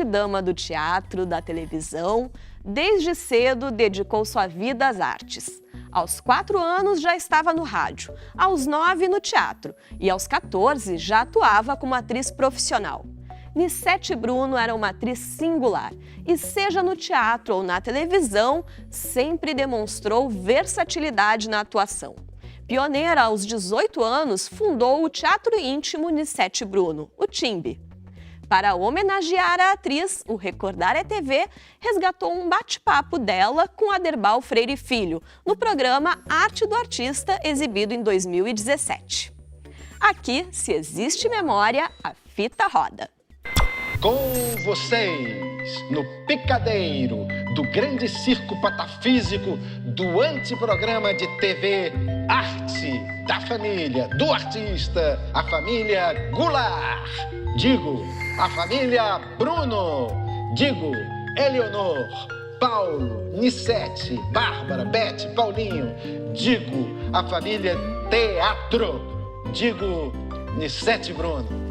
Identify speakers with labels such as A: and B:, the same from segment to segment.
A: grande dama do teatro, da televisão, desde cedo dedicou sua vida às artes. Aos 4 anos já estava no rádio, aos 9 no teatro e aos 14 já atuava como atriz profissional. Nicete Bruno era uma atriz singular e, seja no teatro ou na televisão, sempre demonstrou versatilidade na atuação. Pioneira aos 18 anos, fundou o Teatro Íntimo Nicete Bruno, o TIMB. Para homenagear a atriz, o Recordar é TV resgatou um bate-papo dela com Aderbal Freire Filho, no programa Arte do Artista, exibido em 2017. Aqui, se existe memória, a fita roda.
B: Com vocês, no picadeiro do grande circo patafísico do anteprograma de TV Arte da Família, do artista, a família Goulart. Digo, a família Bruno. Digo, Eleonor, Paulo, Nicete, Bárbara, Bete, Paulinho. Digo, a família Teatro. Digo, Nicete Bruno.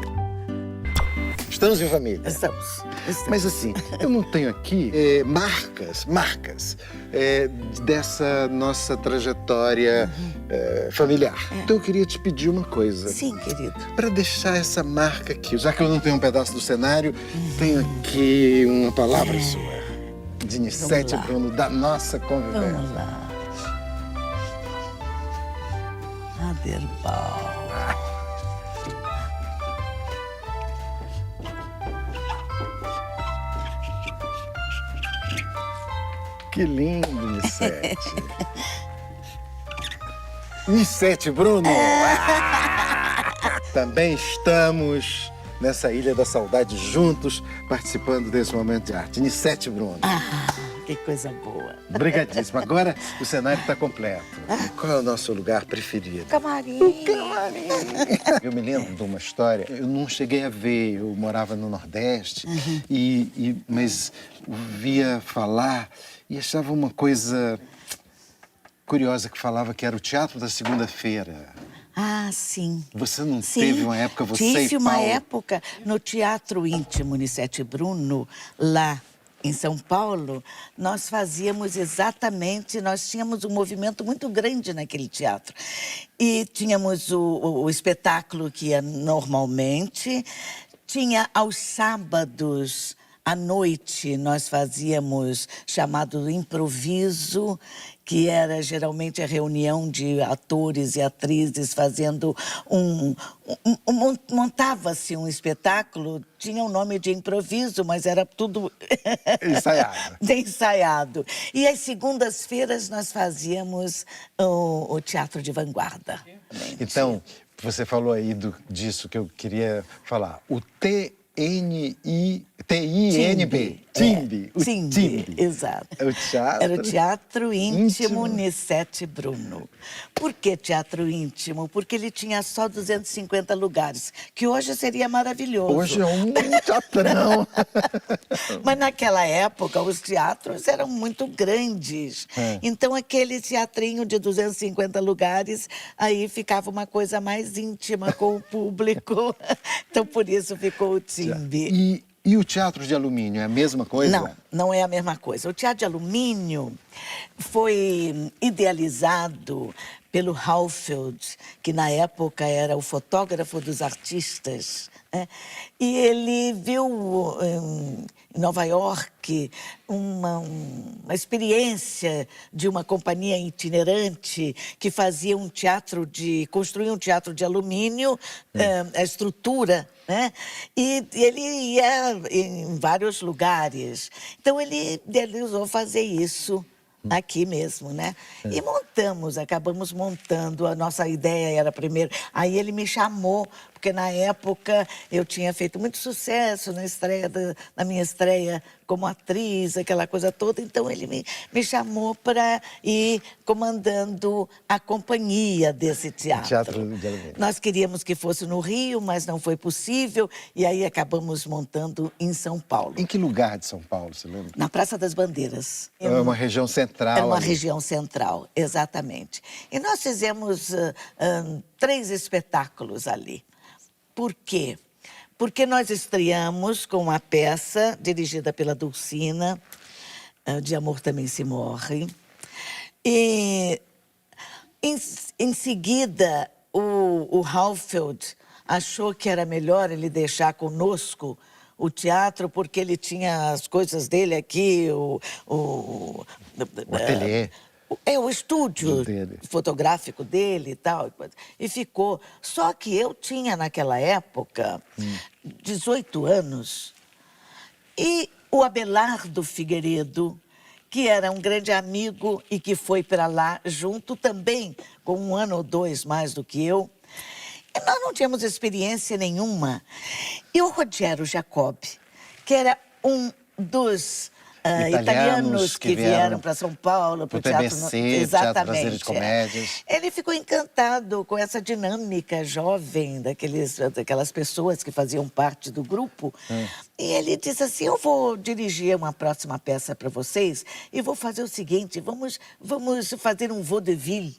B: Estamos em família.
C: Estamos.
B: Mas assim, eu não tenho aqui marcas dessa nossa trajetória familiar. Então eu queria te pedir uma coisa.
C: Sim, querido.
B: Para deixar essa marca aqui, já que eu não tenho um pedaço do cenário, tenho aqui uma palavra sua, de Nicete Bruno, da nossa convivência.
C: Vamos lá. Aderbal.
B: Que lindo, Nicete. Nicete Bruno. Também estamos nessa Ilha da Saudade juntos, participando desse momento de arte. Nicete Bruno.
C: Que coisa boa.
B: Obrigadíssimo. Agora o cenário está completo. Qual é o nosso lugar preferido?
C: Camarim.
B: O camarim. Eu me lembro de uma história, eu não cheguei a ver, eu morava no Nordeste, mas ouvia falar e achava uma coisa curiosa que falava que era o Teatro da Segunda-feira.
C: Ah, sim.
B: Você não
C: Sim.
B: teve uma época, você
C: Tive
B: e
C: uma
B: Paulo?
C: época no Teatro Íntimo Nicete Bruno, lá em São Paulo, nós fazíamos exatamente, nós tínhamos um movimento muito grande naquele teatro. E tínhamos o espetáculo que ia normalmente, tinha aos sábados à noite, nós fazíamos chamado improviso, que era geralmente a reunião de atores e atrizes fazendo montava-se um espetáculo, tinha o nome de improviso, mas era tudo
B: Ensaiado.
C: ensaiado. E às segundas-feiras nós fazíamos o teatro de vanguarda.
B: Então, você falou aí disso que eu queria falar. O TINB. TIMB. O TIMB.
C: Exato.
B: É o teatro.
C: Era o Teatro Íntimo Nicete Bruno. Por que Teatro Íntimo? Porque ele tinha só 250 lugares, que hoje seria maravilhoso.
B: Hoje é um teatrão.
C: Mas naquela época os teatros eram muito grandes. Então aquele teatrinho de 250 lugares, aí ficava uma coisa mais íntima com o público. Então por isso ficou o TIMB.
B: E o teatro de alumínio é a mesma coisa?
C: Não, não é a mesma coisa. O teatro de alumínio foi idealizado pelo Halfeld, que na época era o fotógrafo dos artistas, né? E ele viu em Nova York uma experiência de uma companhia itinerante que fazia construía um teatro de alumínio, a estrutura, né? E ele ia em vários lugares. Então ele idealizou fazer isso aqui mesmo, né? E acabamos montando, a nossa ideia era primeiro. Aí ele me chamou, porque na época eu tinha feito muito sucesso na minha estreia como atriz, aquela coisa toda. Então ele me chamou para ir comandando a companhia desse teatro.
B: Teatro de alumínio.
C: Nós queríamos que fosse no Rio, mas não foi possível. E aí acabamos montando em São Paulo.
B: Em que lugar de São Paulo, você lembra?
C: Na Praça das Bandeiras.
B: É uma região central.
C: Era uma
B: ali.
C: região central, exatamente. E nós fizemos 3 espetáculos ali. Por quê? porque nós estreamos com uma peça dirigida pela Dulcina, De Amor Também Se Morre. E, em seguida, o Halfeld achou que era melhor ele deixar conosco o teatro, porque ele tinha as coisas dele aqui,
B: O ateliê.
C: o estúdio
B: dele.
C: fotográfico dele e tal. E ficou. Só que eu tinha, naquela época, 18 anos. E o Abelardo Figueiredo, que era um grande amigo e que foi para lá junto também, com 1 ano ou 2 mais do que eu. E nós não tínhamos experiência nenhuma. E o Rogério Jacob, que era um dos italianos que vieram para São Paulo, para o Teatro...
B: TBC, Teatro Brasileiro de Comédias.
C: Ele ficou encantado com essa dinâmica jovem daquelas pessoas que faziam parte do grupo. E ele disse assim, eu vou dirigir uma próxima peça para vocês e vou fazer o seguinte, vamos fazer um vaudeville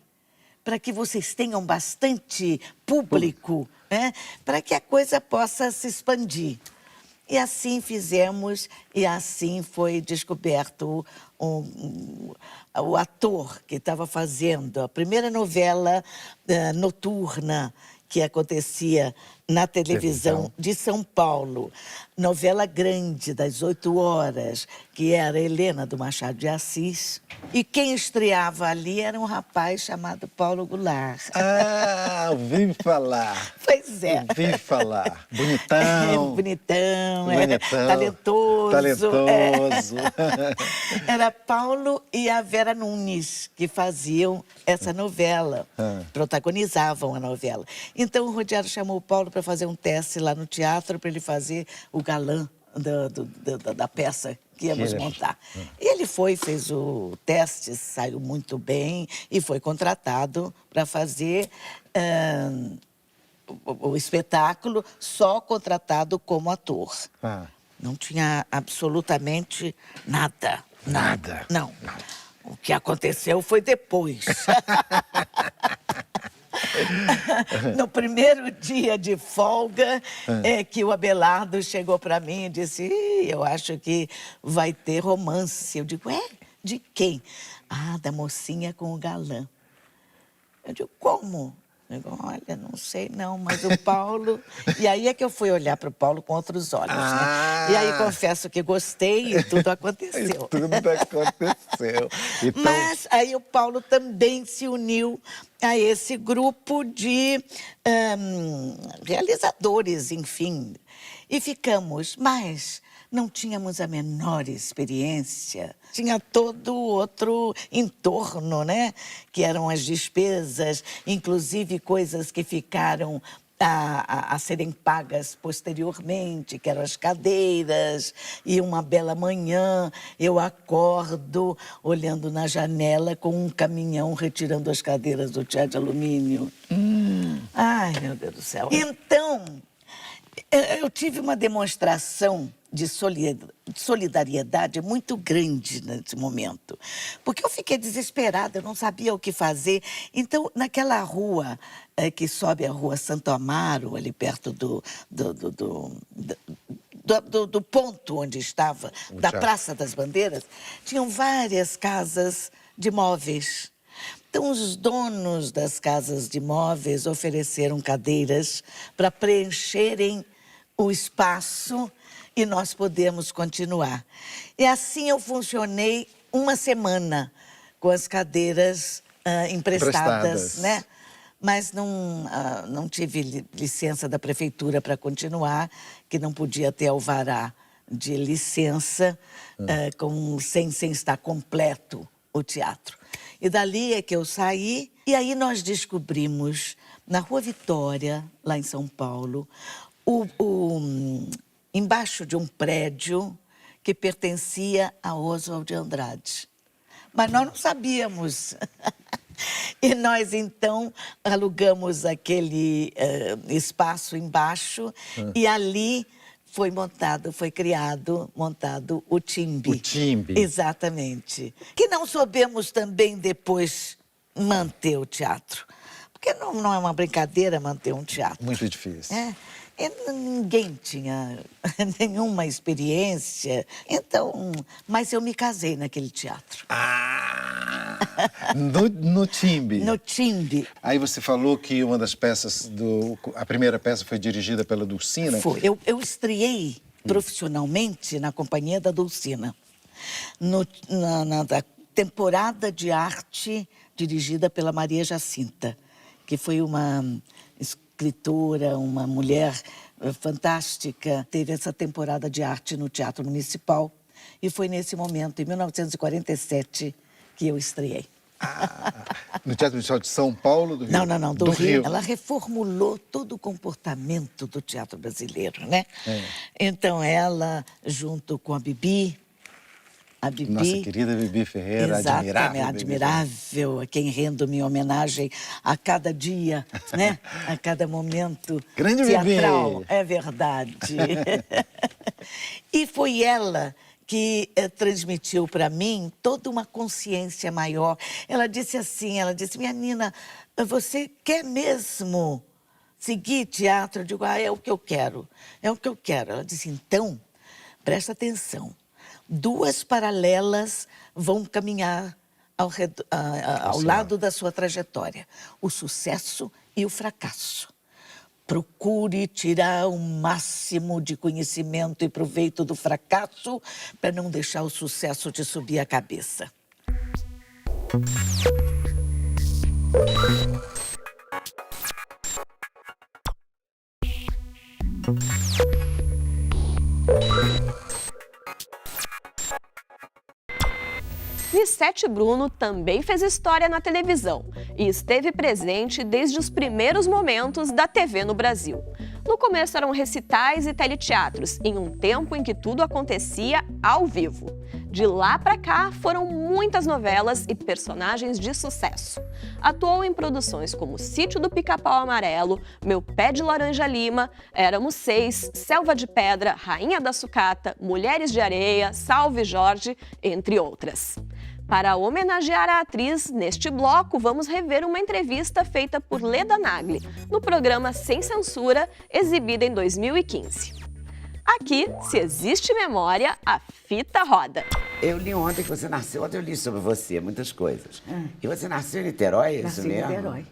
C: para que vocês tenham bastante público, né? Para que a coisa possa se expandir. E assim fizemos, e assim foi descoberto o ator que estava fazendo a primeira novela noturna que acontecia na televisão de São Paulo. Novela grande, das 8 horas, que era Helena do Machado de Assis. E quem estreava ali era um rapaz chamado Paulo Goulart.
B: Ah, ouvi falar.
C: Pois é.
B: Ouvi falar. Bonitão.
C: Bonitão,
B: Bonitão.
C: talentoso.
B: Talentoso.
C: Era Paulo e a Vera Nunes que faziam essa novela, protagonizavam a novela. Então o Rogério chamou o Paulo para fazer um teste lá no teatro, para ele fazer o galã da peça que íamos montar. E ele fez o teste, saiu muito bem e foi contratado para fazer o espetáculo, só contratado como ator. Não tinha absolutamente nada.
B: Nada?
C: Não. O que aconteceu foi depois. No primeiro dia de folga, é que o Abelardo chegou para mim e disse, eu acho que vai ter romance. Eu digo, de quem? Ah, da mocinha com o galã. Eu digo, como? Eu digo, olha, não sei não, mas o Paulo... E aí é que eu fui olhar para o Paulo com outros olhos, né? E aí confesso que gostei e tudo aconteceu.
B: Tudo aconteceu. Então...
C: Mas aí o Paulo também se uniu a esse grupo de realizadores, enfim. E ficamos, mas não tínhamos a menor experiência. Tinha todo outro entorno, né? Que eram as despesas, inclusive coisas que ficaram a serem pagas posteriormente, que eram as cadeiras. E uma bela manhã, eu acordo olhando na janela com um caminhão retirando as cadeiras do teatro de alumínio. Ai, meu Deus do céu. Então, eu tive uma demonstração de solidariedade muito grande nesse momento. Porque eu fiquei desesperada, eu não sabia o que fazer. Então, naquela rua que sobe a rua Santo Amaro, ali perto do ponto onde estava, da Praça das Bandeiras, tinham várias casas de móveis. Então, os donos das casas de móveis ofereceram cadeiras para preencherem o espaço e nós podemos continuar. E assim eu funcionei 1 semana com as cadeiras emprestadas, né? Mas não tive licença da prefeitura para continuar, que não podia ter alvará de licença sem estar completo o teatro. E dali é que eu saí, e aí nós descobrimos, na Rua Vitória, lá em São Paulo, embaixo de um prédio que pertencia a Oswald de Andrade. Mas nós não sabíamos. E nós, então, alugamos aquele espaço embaixo e ali foi criado, montado o Timbe.
B: O Timbe.
C: Exatamente. Que não soubemos também depois manter o teatro. Porque não é uma brincadeira manter um teatro.
B: Muito difícil.
C: Ninguém tinha nenhuma experiência, então, mas eu me casei naquele teatro.
B: Ah! No Timbe.
C: No Timbe.
B: Aí você falou que uma das peças a primeira peça foi dirigida pela Dulcina.
C: Foi. Eu estreiei profissionalmente na companhia da Dulcina, na temporada de arte dirigida pela Maria Jacinta, que foi uma escritora, uma mulher fantástica. Teve essa temporada de arte no Teatro Municipal e foi nesse momento, em 1947, que eu estreiei.
B: No Teatro Municipal de São Paulo? Do Rio?
C: Não, do Rio. Ela reformulou todo o comportamento do teatro brasileiro, né? Então ela, junto com a Bibi,
B: nossa querida Bibi Ferreira,
C: admirável, a quem rendo minha homenagem a cada dia, né? A cada momento
B: grande
C: teatral.
B: Bibi!
C: É verdade. E foi ela que transmitiu para mim toda uma consciência maior. Ela disse assim, minha Nina, você quer mesmo seguir teatro? Eu digo, é o que eu quero, é o que eu quero. Ela disse, então, presta atenção. 2 paralelas vão caminhar ao lado da sua trajetória. O sucesso e o fracasso. Procure tirar o máximo de conhecimento e proveito do fracasso para não deixar o sucesso te subir a cabeça.
A: Nissete Bruno também fez história na televisão e esteve presente desde os primeiros momentos da TV no Brasil. No começo eram recitais e teleteatros, em um tempo em que tudo acontecia ao vivo. De lá para cá foram muitas novelas e personagens de sucesso. Atuou em produções como Sítio do Pica-Pau Amarelo, Meu Pé de Laranja Lima, Éramos 6, Selva de Pedra, Rainha da Sucata, Mulheres de Areia, Salve Jorge, entre outras. Para homenagear a atriz, neste bloco vamos rever uma entrevista feita por Leda Nagli, no programa Sem Censura, exibida em 2015. Aqui, se existe memória, a fita roda.
D: Eu li ontem que você nasceu, ontem eu li sobre você, muitas coisas. E você nasceu em Niterói, é isso mesmo?
E: Nasci em Niterói.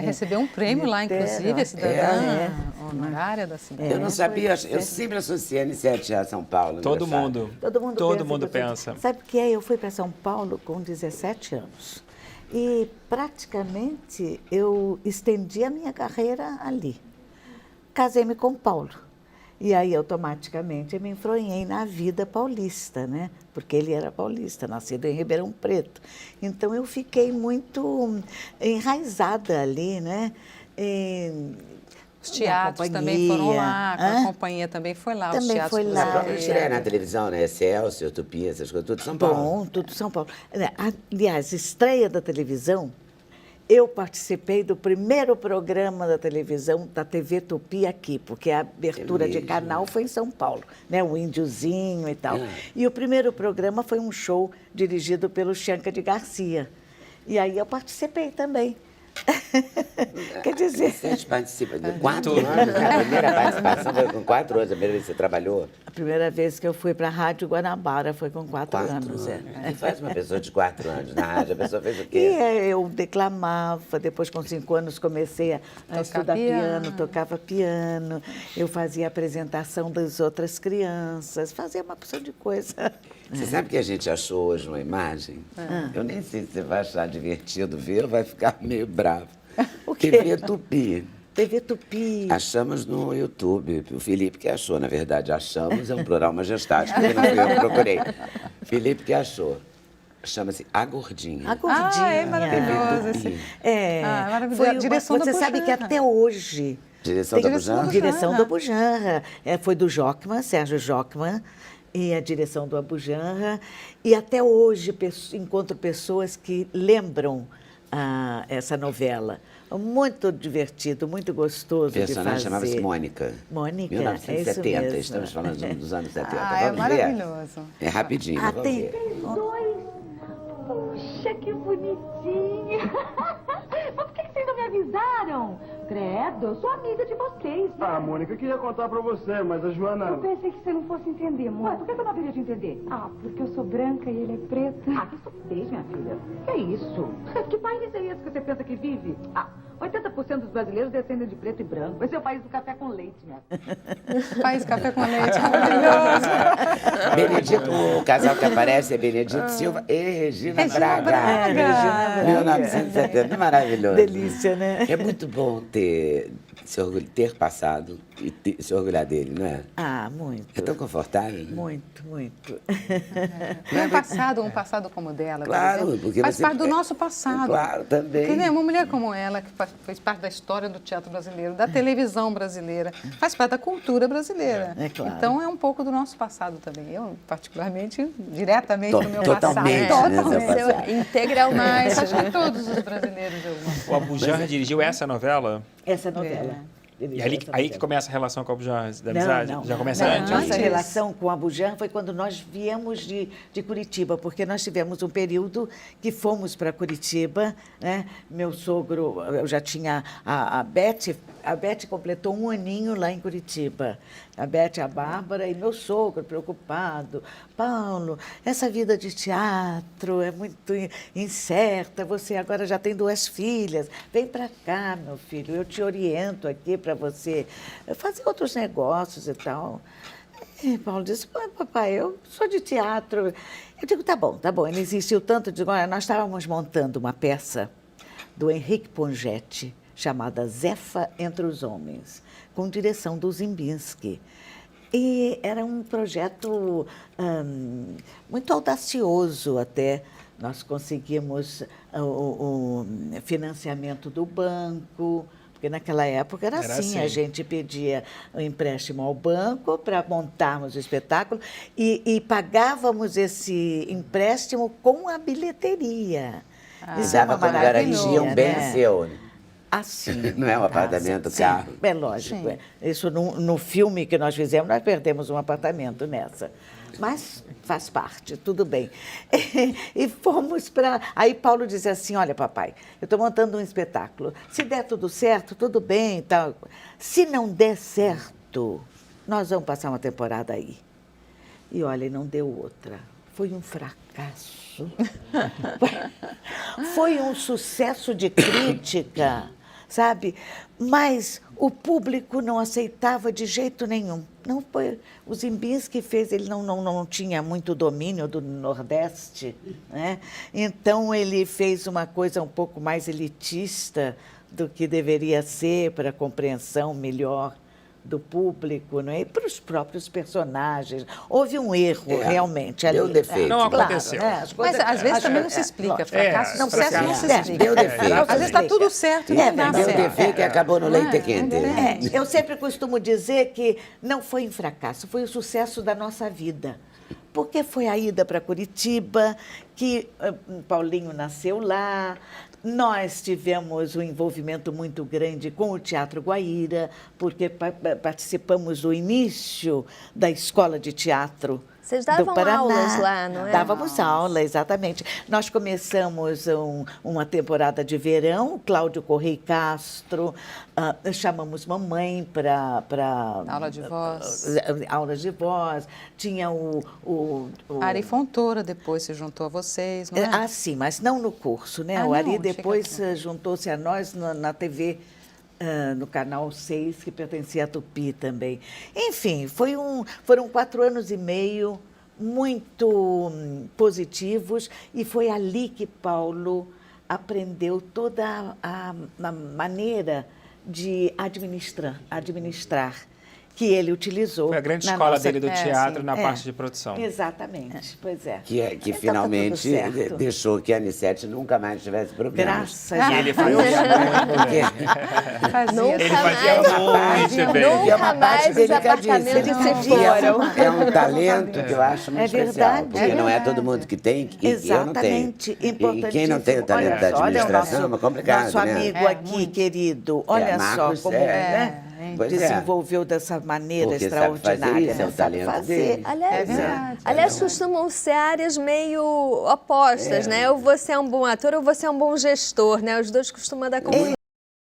E: Recebeu um prêmio lá, inclusive, cidadã honorária da cidade.
D: Eu não sabia, eu sempre associei a Nissete a São Paulo.
E: Todo mundo
F: pensa.
E: Sabe o que é? Eu fui para São Paulo com 17 anos. E praticamente eu estendi a minha carreira ali. Casei-me com Paulo. E aí, automaticamente, eu me enfronhei na vida paulista, né? Porque ele era paulista, nascido em Ribeirão Preto. Então, eu fiquei muito enraizada ali, né?
F: Os teatros também foram lá, a companhia também foi lá.
E: Também
F: os teatros
E: foi lá.
D: A própria estreia na televisão, né? Excelsior, Tupi, essas coisas, tudo São Paulo.
E: Bom, tudo São Paulo. Aliás, estreia da televisão, eu participei do primeiro programa da televisão da TV Tupi aqui, porque a abertura de canal foi em São Paulo, né? O Índiozinho e tal. E o primeiro programa foi um show dirigido pelo Xanca de Garcia. E aí eu participei também. Quer dizer...
D: Você participa de 4 anos, a primeira participação foi com 4 anos, a primeira vez que você trabalhou?
E: A primeira vez que eu fui para a Rádio Guanabara foi com 4 anos.
D: O que faz uma pessoa de 4 anos na rádio? A pessoa fez o quê?
E: Eu declamava, depois com 5 anos comecei a estudar piano, tocava piano, eu fazia apresentação das outras crianças, fazia uma porção de coisa.
D: Você sabe que a gente achou hoje uma imagem? Eu nem sei se você vai achar divertido ver ou vai ficar meio bravo.
E: O quê?
D: TV Tupi.
E: TV Tupi.
D: Achamos no YouTube. O Felipe que achou, na verdade. Achamos é um plural majestático, porque não fui eu que procurei. Felipe que achou. Chama-se A Gordinha.
E: A Gordinha.
F: É maravilhoso.
E: Maravilhoso.
F: Direção
E: você
F: do
E: sabe que até hoje...
D: Direção da Bujanra?
E: Direção do Abujanra. Foi do Jockman, Sérgio Jockman, e a direção do Abujanra. E até hoje encontro pessoas que lembram essa novela. Muito divertido, muito gostoso de fazer.
D: O personagem chamava-se Mônica.
E: Mônica,
D: 1970,
E: é isso mesmo.
D: estamos falando dos anos 70.
F: É
D: Vamos
F: maravilhoso.
D: ver? É rapidinho, vamos ver.
G: Puxa, que bonitinho! Mas por que vocês não me avisaram? credo, eu sou amiga de vocês.
H: Ah, Mônica, eu queria contar pra você, mas a Joana...
G: Eu pensei que você não fosse entender, Mônica. Ué, por que eu não deveria te entender? Ah, porque eu sou branca e ele é preto. Ah, que estupidez, minha filha. Que é isso? Que país é esse que você pensa que vive? Ah, 80% dos brasileiros descendem de preto e branco. Esse é o país do café com leite, minha filha.
F: País café com leite, maravilhoso.
D: Benedito, o casal que aparece é Benedito Silva e Regina Braga.
E: Regina Braga.
D: 1970, maravilhoso.
E: Delícia, né?
D: É muito bom ter passado e se orgulhar dele, não é?
E: Ah, muito.
D: É tão confortável, né?
E: Muito, muito.
F: E um passado como o dela,
D: Claro,
F: por exemplo,
D: porque
F: faz
D: você-
F: parte do nosso passado.
D: Claro, também.
F: Porque, né, uma mulher como ela, que fez parte da história do teatro brasileiro, da televisão brasileira, faz parte da cultura brasileira.
E: É claro.
F: Então, é um pouco do nosso passado também. Eu, particularmente, diretamente do meu
D: Totalmente,
F: passado.
D: né, seu passado.
F: Mas
A: Integralmente.
F: acho que todos os brasileiros, de alguma
I: O
F: forma.
I: Abujanra dirigiu essa novela?
E: Essa novela.
I: E aí que começa a relação com o Abujanra, da amizade?
E: Não,
I: Já começa
E: não.
I: antes?
E: Nossa relação com a Abujanra foi quando nós viemos de Curitiba, porque nós tivemos um período que fomos para Curitiba, né? Meu sogro, eu já tinha a Beth completou 1 aninho lá em Curitiba. A Beth, a Bárbara e meu sogro preocupado. Paulo, essa vida de teatro é muito incerta, você agora já tem 2 filhas, vem para cá, meu filho, eu te oriento aqui para você fazer outros negócios e tal. E Paulo disse, papai, eu sou de teatro. Eu digo, tá bom, ele insistiu tanto, digo, olha, nós estávamos montando uma peça do Henrique Pongetti, chamada Zefa entre os Homens, com direção do Zimbinski. E era um projeto muito audacioso até. Nós conseguimos o financiamento do banco, porque naquela época era assim, a gente pedia o empréstimo ao banco para montarmos o espetáculo e pagávamos esse empréstimo com a bilheteria. Isso é uma
D: Dava como
E: maravilha,
D: garantia um bem
E: né?
D: seu.
E: Assim.
D: Não é um apartamento,
E: sim,
D: carro.
E: É lógico. Isso no filme que nós fizemos, nós perdemos um apartamento nessa. Mas faz parte, tudo bem. E fomos para... Aí Paulo dizia assim, olha, papai, eu estou montando um espetáculo. Se der tudo certo, tudo bem e tal. Se não der certo, nós vamos passar uma temporada aí. E olha, e não deu outra. Foi um fracasso. Foi um sucesso de crítica, sabe? Mas o público não aceitava de jeito nenhum. Não foi, o Zimbinski fez, ele não tinha muito domínio do Nordeste, né? Então ele fez uma coisa um pouco mais elitista do que deveria ser para a compreensão melhor do público, não é? E para os próprios personagens. Houve um erro, realmente. Ali.
D: Deu defeito.
I: Não aconteceu.
E: Claro, né? As coisas-
F: Mas às vezes também não se explica. Fracasso,
E: não
F: sucesso
E: precisa.
F: não se
E: É,
F: explica.
D: deu defeito.
F: Às vezes está tudo certo e não dá
D: Deu
F: certo.
D: defeito e acabou no leite quente.
E: Eu sempre costumo dizer que não foi um fracasso, foi o sucesso da nossa vida. Porque foi a ida para Curitiba, que Paulinho nasceu lá. Nós tivemos um envolvimento muito grande com o Teatro Guaíra, porque participamos do início da Escola de Teatro
A: Vocês
E: do
A: davam
E: Paraná.
A: aulas lá, não é?
E: Dávamos aula, exatamente. Nós começamos uma temporada de verão, Cláudio Correia Castro, chamamos mamãe para...
F: Aula de voz.
E: Aulas de voz. Tinha o
F: Ari Fontoura depois se juntou a vocês, não é?
E: Ah, sim, mas não no curso, né?
F: Ah,
E: o
F: não,
E: Ari
F: chega
E: depois
F: aqui.
E: juntou-se a nós na TV, no Canal 6, que pertencia à Tupi também. Enfim, foram 4 anos e meio muito positivos e foi ali que Paulo aprendeu toda a maneira de administrar que ele utilizou.
I: Foi a grande
E: na
I: escola
E: nossa-
I: dele do teatro
E: sim,
I: na parte de produção.
E: Exatamente, pois é.
D: Que
E: Mas tá
D: finalmente
E: tudo certo.
D: deixou que a Anissete nunca mais tivesse problemas.
E: Graças a
I: E ele
E: Deus.
I: fazia muito bem.
F: Fazia.
I: Ele fazia muito bem.
D: E é uma parte
A: mais os
D: delicadíssima.
A: apartamentos se
D: E é
A: foram.
D: É um talento que eu acho muito
E: É
D: especial.
E: verdade.
D: Porque não é todo mundo que tem, e eu não tenho.
E: Exatamente,
D: E quem não tem o talento da administração é complicado,
E: nosso
D: né?
E: amigo aqui, querido, olha só
D: Marcos,
E: como
D: é. Pois é.
E: desenvolveu dessa maneira
D: Porque sabe
E: extraordinária.
D: fazer isso, é o
E: né? Sabe
D: talento
E: fazer.
D: dele.
A: Aliás,
F: É verdade.
A: aliás, costumam ser áreas meio opostas, né? Ou você é um bom ator ou você é um bom gestor, né? Os dois costumam dar conflito.